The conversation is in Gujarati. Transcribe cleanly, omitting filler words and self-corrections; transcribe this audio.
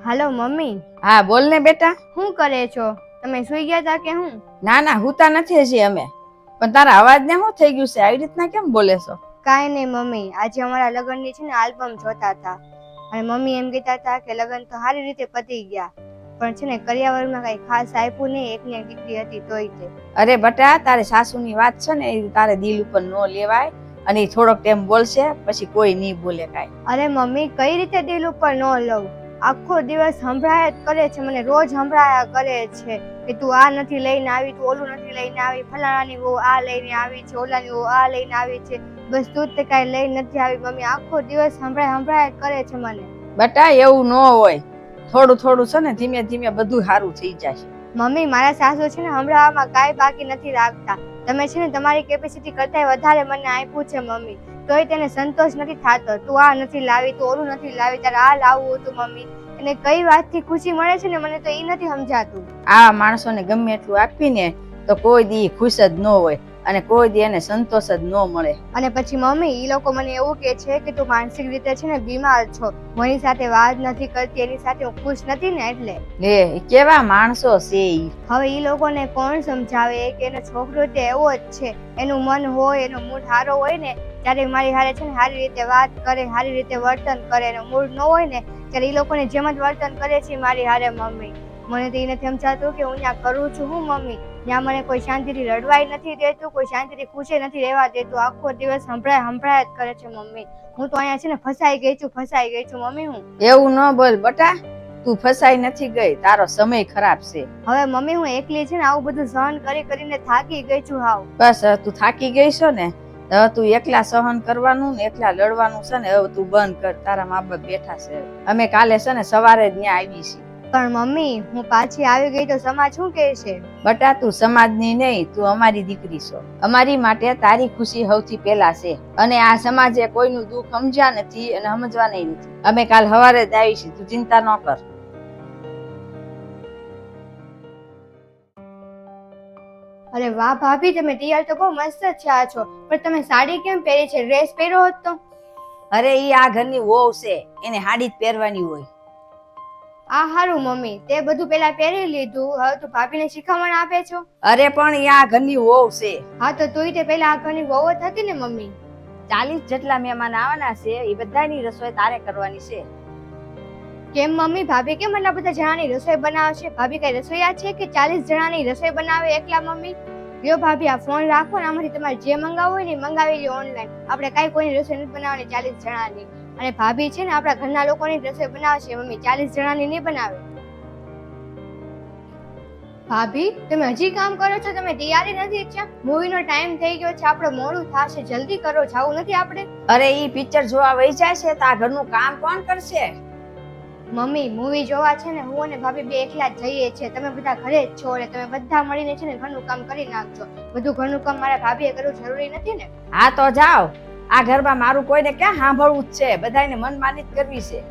હાલો મમ્મી. હા બોલ ને બેટા. શું કરે છો? તમે સુઈ ગયા તા કે હું? ના ના હુતા નથી હજી અમે. પણ તારા અવાજ ને શું થઈ ગયું છે? આવી રીતના કેમ બોલે છો? કાંઈ નહીં મમ્મી, આજે અમારા લગ્નની છે ને આલ્બમ જોતા હતા અને મમ્મી એમ કહેતા હતા કે લગ્ન તો સારી રીતે પતી ગયા, પણ છે ને કરિયાવરમાં કઈ ખાસ આપ્યું નહીં. એકની એક દીકરી હતી તોય તે. અરે બટા, તારે સાસુની વાત છે ને એ તારે દિલ ઉપર ન લેવાય, અને એ થોડોક ટાઈમ બોલશે પછી કોઈ નહીં બોલે કાંઈ. અરે મમ્મી, કઈ રીતે દિલ ઉપર ન લઉં? આખો દિવસ સંભળાયા જ કરે છે, મને રોજ સંભળાયા કરે છે કે તું આ નથી લઈને આવી, તું ઓલું નથી લઈને આવી, ફલાણાની વહુ આ લઈને આવી છે, ઓલાની વહુ આ લઈને આવી છે, બસ તું તે કાંઈ લઈને નથી આવી. મમ્મી આખો દિવસ સંભળાયા જ કરે છે મને. બટા એવું ન હોય, થોડું થોડું છે ને ધીમે ધીમે બધું સારું થઈ જશે. મમ્મી, મારા સાસુ છે ને સંભળાવવામાં કાંઈ બાકી નથી રાખતા. તમે છે ને તમારી કેપેસિટી કરતા વધારે મને આપ્યું છે મમ્મી, તોય તેને સંતોષ નથી થતો. તું આ નથી લાવી, તું ઓલું નથી લાવી, તારે આ લાવવું હતું મમ્મી. એને કઈ વાતથી ખુશી મળે છે ને મને તો એ નથી સમજાતું. આ માણસોને ગમે એટલું આપીને તો કોઈ દી ખુશ જ ન હોય, અને કોઈ દી એને સંતોષ જ ન મળે. અને પછી મમ્મી ઈ લોકો મને એવું કહે છે કે તું માનસિક રીતે છે ને બીમાર છો, હું એની સાથે વાત નથી કરતી, એની સાથે હું ખુશ નથી ને એટલે. લે કેવા માણસો છે ઈ. હવે ઈ લોકોને કોણ સમજાવે કે એનો છોકરો તે એવો જ છે, એનું મન હોય, એનો મૂડ સારો હોય ને ત્યારે મારી હારે છે ને સારી રીતે વાત કરે, સારી રીતે વર્તન કરે, એનો મૂડ ન હોય ને ત્યારે ઈ લોકોને જેમ જ વર્તન કરે છે મારી હારે મમ્મી. મને તો એ નથી સમજાતું કે હું ત્યાં કરું છું હું મમ્મી. ત્યાં મને કોઈ શાંતિથી રડવાય નથી દેતું, કોઈ શાંતિથી ખુશી નથી રહેવા દેતું. આખો દિવસ સંભળાય જ કરે છે મમ્મી. હું તો અહીંયા છે ને ફસાઈ ગઈ છું મમ્મી. હું એવું ન બોલ બટા, તું ફસાઈ નથી ગઈ, તારો સમય ખરાબ છે. હવે મમ્મી હું એકલી છે ને આવું બધું સહન કરી કરીને થાકી ગઈ છું હાવ. બસ તું થાકી ગઈ છો ને, હવે તું એકલા સહન કરવાનું ને એકલા લડવાનું છે ને હવે તું બંધ કર. તારા મા બાપ બેઠા છે, અમે કાલે છે ને સવારે જ ત્યાં આવી છીએ. પણ મમ્મી હું પાછી આવી ગઈ તો સમાજ શું કહેશે? બટા તું સમાજની નહીં, તું અમારી દીકરી છો. અમારી માટે તારી ખુશી સૌથી પહેલા છે, અને આ સમાજે કોઈનું દુઃખ સમજ્યા નથી અને સમજવાના નથી. અમે કાલ સવારે જ આવીશું, તું ચિંતા ન કર. અરે વાહ ભાભી, તમે તૈયાર તો બહુ મસ્ત થયા છો, પણ તમે સાડી કેમ પહેરી છે? ડ્રેસ પહેરો હોત તો. અરે ઈ આ ઘરની વહુ છે, એને સાડી જ પહેરવાની હોય. આ હારું મમ્મી, તે બધું પેલા પહેરી લીધું, હવે તું ભાભીને શીખવામણ આપે છો? અરે પણ ઈ આ ઘરની વહુ છે. હા તો તુંય તે પેલા આ ઘરની વહુ જ હતી ને મમ્મી. 40 જેટલા મહેમાન આવવાના છે, એ બધાની રસોઈ તારે કરવાની છે. કેમ મમ્મી, ભાભી કેમ એટલા બધા જણાની રસોઈ બનાવશે? ભાભી કઈ રસોઈયા છે કે 40 જણાની રસોઈ બનાવે એકલા મમ્મી? લ્યો ભાભી આ ફોન રાખો ને, આમાંથી તમારે જે મંગાવવું હોય ને મંગાવી લ્યો ઓનલાઈન. આપણે કાંઈ કોઈની રસોઈ નથી બનાવવાની 40 જણાની. અને ભાભી છે ને આપણા ઘરના લોકોની રસોઈ બનાવશે મમ્મી, 40 જણાની નહીં બનાવે. ભાભી તમે હજી કામ કરો છો? તમે તૈયારી નથી થયા? મૂવીનો ટાઈમ થઈ ગયો છે, આપણે મોડું થશે, જલ્દી કરો, જાવું નથી આપણે? અરે ઈ પિક્ચર જોવા વહી જાય છે તો આ ઘરનું કામ કોણ કરશે? મમ્મી મૂવી જોવા છે ને હું અને ભાભી બે એકલા જ જઈએ છીએ, તમે બધા ઘરે જ છો એટલે તમે બધા મળીને છે ને ઘરનું કામ કરી નાખજો. બધું ઘરનું કામ મારા ભાભીએ કરવું જરૂરી નથી ને. હા તો જાઓ, આ ઘરમાં મારું કોઈને ક્યાં સાંભળવું જ છે, બધાને મનમાની જ કરવી છે.